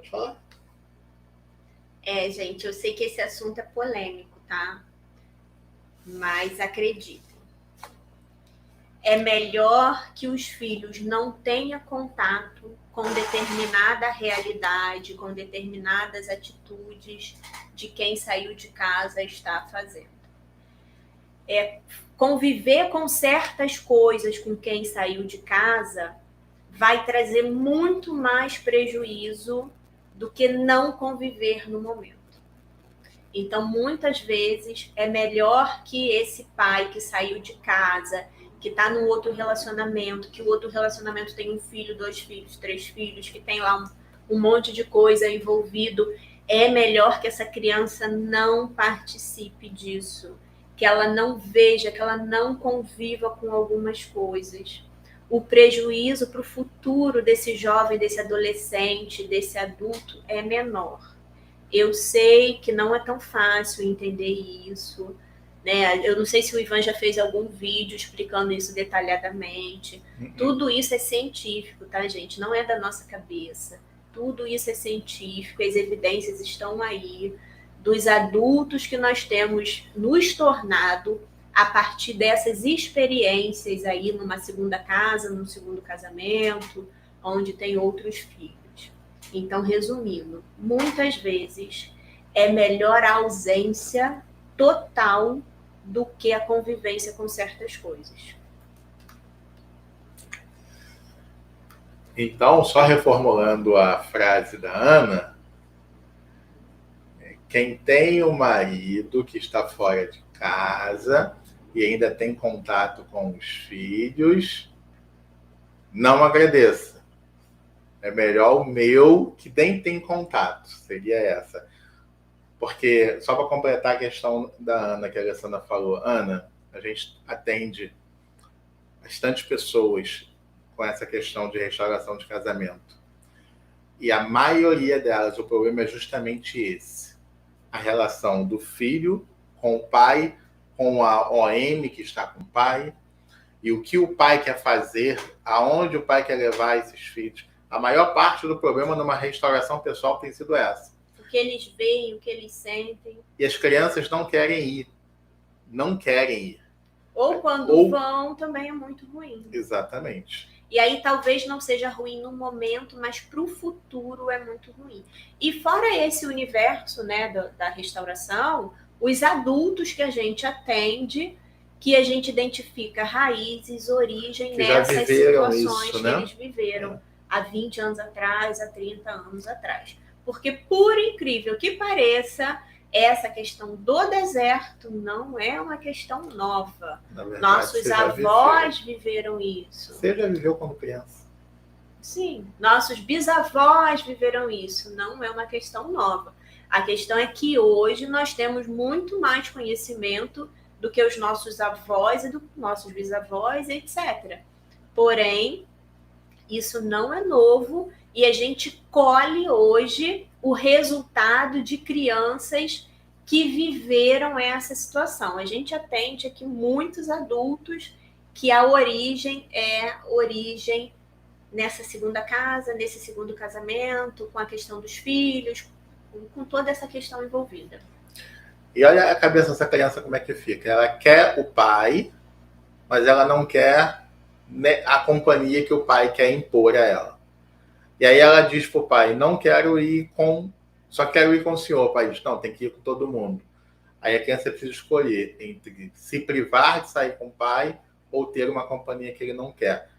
Pode falar. Gente, eu sei que esse assunto é polêmico, tá? Mas acreditem, é melhor que os filhos não tenham contato com determinada realidade, com determinadas atitudes de quem saiu de casa está fazendo. Conviver com certas coisas com quem saiu de casa vai trazer muito mais prejuízo do que não conviver no momento. Então, muitas vezes, é melhor que esse pai que saiu de casa, que está num outro relacionamento, que o outro relacionamento tem um filho, 2 filhos, 3 filhos, que tem lá um monte de coisa envolvido, é melhor que essa criança não participe disso, que ela não veja, que ela não conviva com algumas coisas. O prejuízo para o futuro desse jovem, desse adolescente, desse adulto é menor. Eu sei que não é tão fácil entender isso, né? Eu não sei se o Ivan já fez algum vídeo explicando isso detalhadamente. Tudo isso é científico, tá, gente? Não é da nossa cabeça. Tudo isso é científico, as evidências estão aí, dos adultos que nós temos nos tornado a partir dessas experiências aí numa segunda casa, num segundo casamento, onde tem outros filhos. Então, resumindo, muitas vezes é melhor a ausência total do que a convivência com certas coisas. Então, só reformulando a frase da Ana, quem tem um marido que está fora de casa e ainda tem contato com os filhos, não agradeça. É melhor o meu que nem tem contato, seria essa. Porque, só para completar a questão da Ana, que a Alessandra falou, Ana, a gente atende bastante pessoas com essa questão de restauração de casamento. E a maioria delas, o problema é justamente esse. A relação do filho com o pai, com a OM que está com o pai, e o que o pai quer fazer, aonde o pai quer levar esses filhos. A maior parte do problema numa restauração pessoal tem sido essa. O que eles veem, o que eles sentem. E as crianças não querem ir. Não querem ir. Ou quando vão, também é muito ruim. Exatamente. E aí talvez não seja ruim no momento, mas para o futuro é muito ruim. E fora esse universo, né, da restauração, os adultos que a gente atende, que a gente identifica raízes, origem nessas situações isso, que né? eles viveram há 20 anos atrás, há 30 anos atrás. Porque, por incrível que pareça, essa questão do deserto não é uma questão nova. Verdade, nossos avós viveram isso. Você já viveu quando criança? Sim, nossos bisavós viveram isso. Não é uma questão nova. A questão é que hoje nós temos muito mais conhecimento do que os nossos avós e dos nossos bisavós, etc. Porém, isso não é novo e a gente colhe hoje o resultado de crianças que viveram essa situação. A gente atende aqui muitos adultos que a origem é origem nessa segunda casa, nesse segundo casamento, com a questão dos filhos, com toda essa questão envolvida. E olha a cabeça dessa criança como é que fica. Ela quer o pai, mas ela não quer a companhia que o pai quer impor a ela. E aí ela diz pro pai, não quero ir só quero ir com o senhor. O pai diz, não, tem que ir com todo mundo. Aí a criança precisa escolher entre se privar de sair com o pai ou ter uma companhia que ele não quer.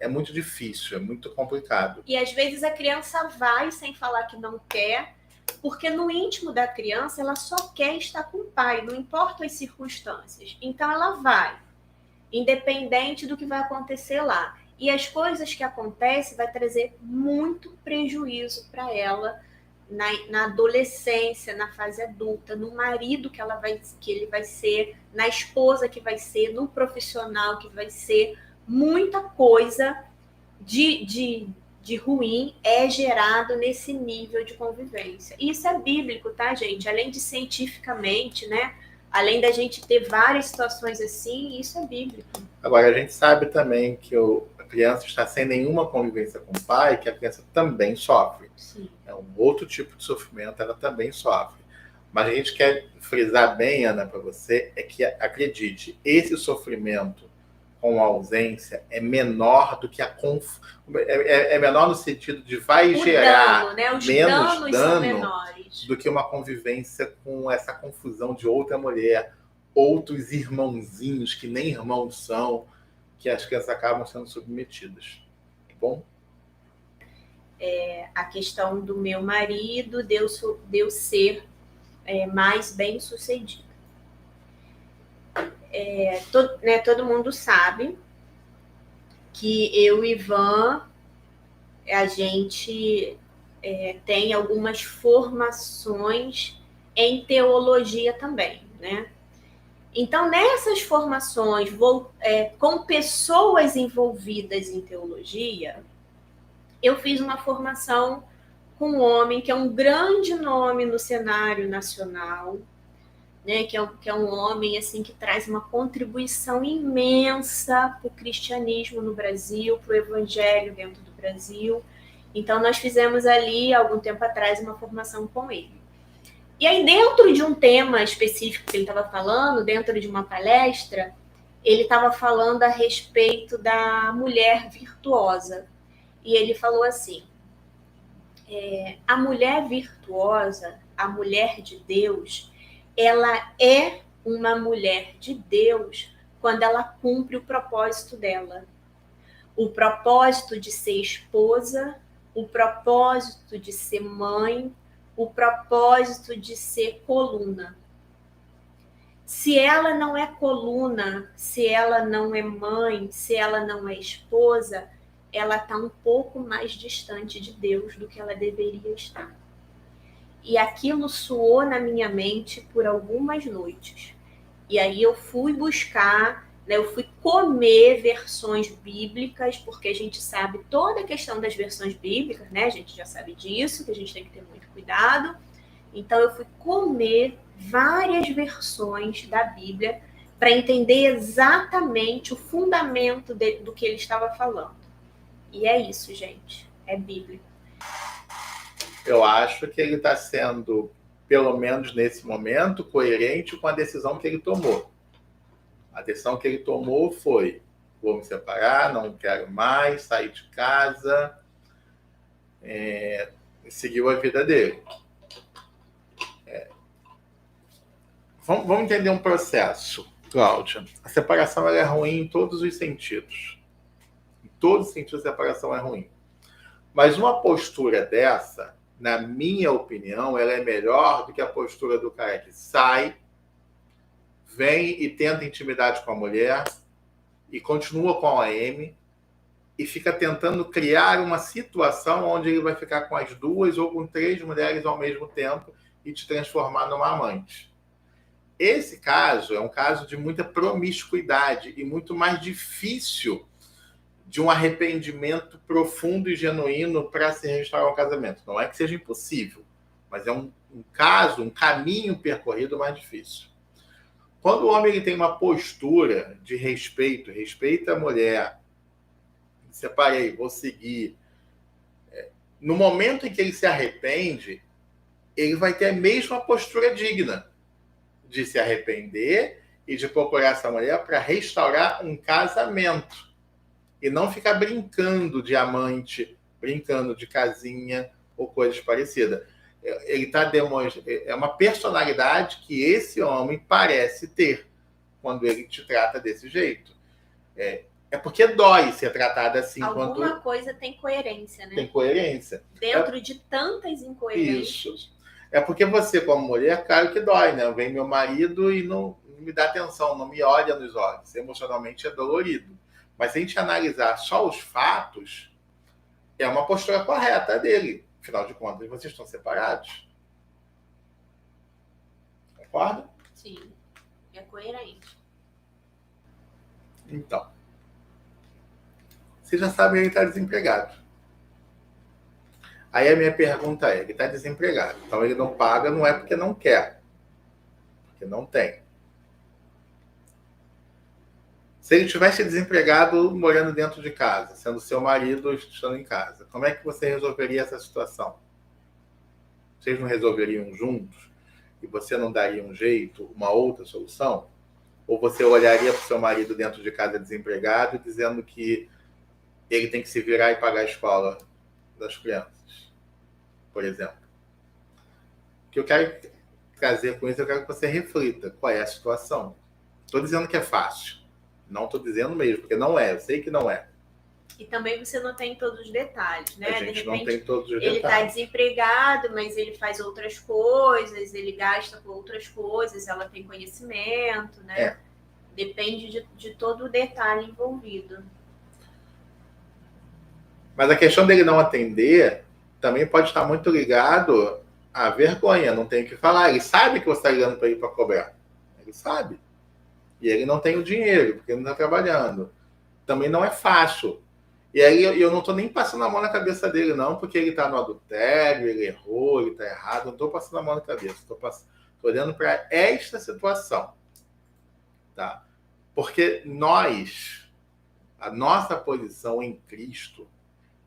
É muito difícil, é muito complicado. E às vezes a criança vai sem falar que não quer, porque no íntimo da criança ela só quer estar com o pai, não importa as circunstâncias. Então ela vai, independente do que vai acontecer lá. E as coisas que acontecem vai trazer muito prejuízo para ela na adolescência, na fase adulta, no marido que ele vai ser, na esposa que vai ser, no profissional que vai ser. Muita coisa de ruim é gerado nesse nível de convivência. E isso é bíblico, tá, gente? Além de cientificamente, né? Além da gente ter várias situações assim, isso é bíblico. Agora, a gente sabe também que criança está sem nenhuma convivência com o pai, que a criança também sofre. Sim. É um outro tipo de sofrimento, ela também sofre. Mas a gente quer frisar bem, Ana, para você, é que, acredite, esse sofrimento com a ausência é menor do que é menor no sentido de vai gerar dano, né? Os menos danos dano são menores do que uma convivência com essa confusão de outra mulher, outros irmãozinhos que nem irmãos são, que as crianças acabam sendo submetidas. Tá bom? A questão do meu marido deu ser mais bem sucedido. Todo mundo sabe que eu e Ivan, a gente tem algumas formações em teologia também, né? Então, nessas formações, com pessoas envolvidas em teologia, eu fiz uma formação com um homem que é um grande nome no cenário nacional, né, que é um homem assim que traz uma contribuição imensa para o cristianismo no Brasil, para o evangelho dentro do Brasil. Então, nós fizemos ali, algum tempo atrás, uma formação com ele. E aí, dentro de um tema específico que ele estava falando, dentro de uma palestra, ele estava falando a respeito da mulher virtuosa. E ele falou assim, a mulher virtuosa, a mulher de Deus, ela é uma mulher de Deus quando ela cumpre o propósito dela. O propósito de ser esposa, o propósito de ser mãe, o propósito de ser coluna. Se ela não é coluna, se ela não é mãe, se ela não é esposa, ela está um pouco mais distante de Deus do que ela deveria estar. E aquilo soou na minha mente por algumas noites. E aí eu fui buscar, né, eu fui comer versões bíblicas, porque a gente sabe toda a questão das versões bíblicas, né? A gente já sabe disso, que a gente tem que ter muito cuidado. Então eu fui comer várias versões da Bíblia para entender exatamente o fundamento do que ele estava falando. E é isso, gente. É bíblico. Eu acho que ele está sendo, pelo menos nesse momento, coerente com a decisão que ele tomou. A decisão que ele tomou foi: vou me separar, não quero mais, sair de casa, seguiu a vida dele. Vamos entender um processo, Cláudia. A separação ela é ruim em todos os sentidos. Em todos os sentidos a separação é ruim. Mas uma postura dessa, na minha opinião, ela é melhor do que a postura do cara que sai, vem e tenta intimidade com a mulher e continua com a OM e fica tentando criar uma situação onde ele vai ficar com as 2 ou com 3 mulheres ao mesmo tempo e te transformar numa amante. Esse caso é um caso de muita promiscuidade e muito mais difícil de um arrependimento profundo e genuíno para se restaurar um casamento. Não é que seja impossível, mas é um caso, um caminho percorrido mais difícil. Quando o homem ele tem uma postura de respeito, respeita a mulher, me separei, vou seguir. No momento em que ele se arrepende, ele vai ter a mesma postura digna de se arrepender e de procurar essa mulher para restaurar um casamento. E não ficar brincando de amante, brincando de casinha ou coisas parecidas. Ele está demonstrando. É uma personalidade que esse homem parece ter quando ele te trata desse jeito. É porque dói ser tratado assim. Alguma coisa tem coerência, né? Tem coerência. Dentro de tantas incoerências. Isso. É porque você, como mulher, claro que dói, né? Vem meu marido e não me dá atenção, não me olha nos olhos. Emocionalmente é dolorido. Mas se a gente analisar só os fatos, é uma postura correta dele. Afinal de contas, vocês estão separados. Concorda? Sim, é coerente. Então, vocês já sabem que ele está desempregado. Aí a minha pergunta é, ele está desempregado. Então ele não paga, não é porque não quer. Porque não tem. Se ele tivesse desempregado morando dentro de casa, sendo seu marido estando em casa, como é que você resolveria essa situação? Vocês não resolveriam juntos? E você não daria um jeito, uma outra solução? Ou você olharia para o seu marido dentro de casa desempregado, dizendo que ele tem que se virar e pagar a escola das crianças, por exemplo? O que eu quero trazer com isso, eu quero que você reflita qual é a situação. Estou dizendo que é fácil. Não estou dizendo mesmo, porque não é. Eu sei que não é. E também você não tem todos os detalhes, né? A gente de repente, não tem todos os ele está detalhes. desempregado, mas ele faz outras coisas, ele gasta com outras coisas, ela tem conhecimento, né? É. Depende de todo o detalhe envolvido. Mas a questão dele não atender também pode estar muito ligado à vergonha. Não tem o que falar. Ele sabe que você está ligando para ele para cobrar. Ele sabe. E ele não tem o dinheiro, porque ele não está trabalhando. Também não é fácil. E aí eu não estou nem passando a mão na cabeça dele, não, porque ele está no adultério, ele errou, ele está errado. Não estou passando a mão na cabeça. Estou olhando para esta situação. Tá? Porque a nossa posição em Cristo,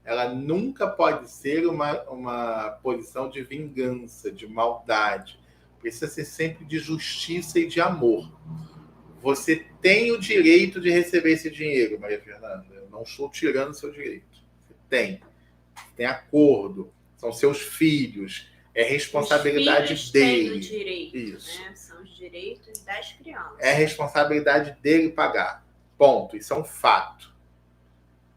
ela nunca pode ser uma posição de vingança, de maldade. Precisa ser sempre de justiça e de amor. Você tem o direito de receber esse dinheiro, Maria Fernanda. Eu não estou tirando o seu direito. Você tem. Tem acordo. São seus filhos. É responsabilidade os filhos dele. Têm o direito, isso. Né? São os direitos das crianças. É responsabilidade dele pagar. Ponto. Isso é um fato.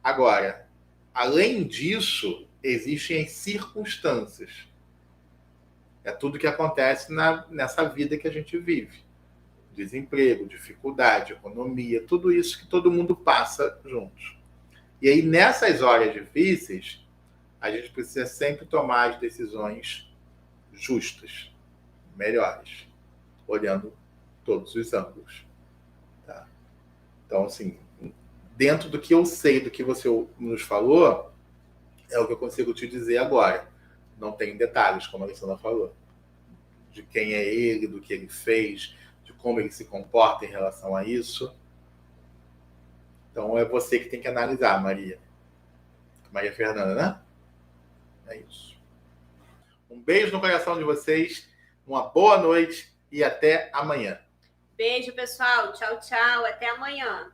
Agora, além disso, existem as circunstâncias. É tudo que acontece nessa vida que a gente vive. Desemprego, dificuldade, economia, tudo isso que todo mundo passa juntos. E aí, nessas horas difíceis, a gente precisa sempre tomar as decisões justas, melhores, olhando todos os ângulos. Tá? Então, assim, dentro do que eu sei, do que você nos falou, é o que eu consigo te dizer agora. Não tem detalhes, como a Alessandra falou, de quem é ele, do que ele fez, de como ele se comporta em relação a isso. Então é você que tem que analisar, Maria. Maria Fernanda, né? É isso. Um beijo no coração de vocês, uma boa noite e até amanhã. Beijo, pessoal. Tchau, tchau. Até amanhã.